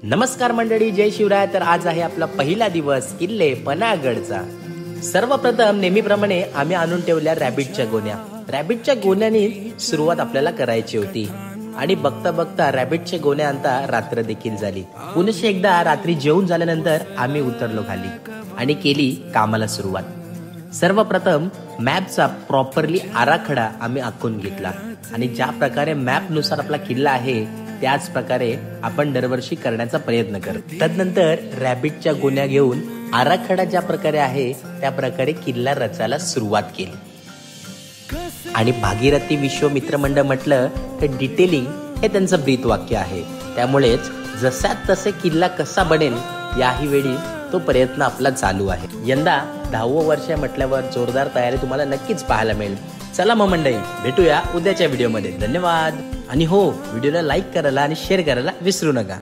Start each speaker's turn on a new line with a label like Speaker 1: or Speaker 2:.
Speaker 1: नमस्कार मंडळी, जय शिवराय. तर आज आहे आपला पहिला दिवस किल्ले पन्हागडचा. सर्वप्रथम नेहमीप्रमाणे आम्ही आणून ठेवल्या रॅबिटच्या गोण्या. रॅबिटच्या गोण्यानी सुरुवात आपल्याला करायची होती आणि बघता बघता रॅबिटच्या गोण्या आणता रात्र देखील झाली. पुन्हा एकदा रात्री जेवून झाल्यानंतर आम्ही उतरलो खाली आणि केली कामाला सुरुवात. सर्वप्रथम मॅपचा प्रॉपरली आराखडा आम्ही आखून घेतला आणि ज्या प्रकारे मॅपनुसार आपला किल्ला आहे त्याच प्रकारे आपण दरवर्षी करण्याचा प्रयत्न करतो. तदनंतर रॅबिटच्या गोण्या घेऊन आराखडा ज्या प्रकारे आहे त्या प्रकारे किल्ला रचायला सुरुवात केली. आणि भागीरथी विश्व मित्रमंडळ म्हटलं तर डिटेलिंग हे त्यांचं ब्रीद वाक्य आहे. त्यामुळेच जशात तसे किल्ला कसा बनेल याही वेळी तो प्रयत्न आपला चालू आहे. यंदा 10वं वर्ष म्हटल्यावर जोरदार तयारी तुम्हाला नक्कीच पाहायला मिळेल. चला मग मंडळी, भेटूया उद्याच्या व्हिडिओमध्ये. धन्यवाद. आणि हो, व्हिडिओला लाईक करायला आणि शेअर करायला विसरू नका.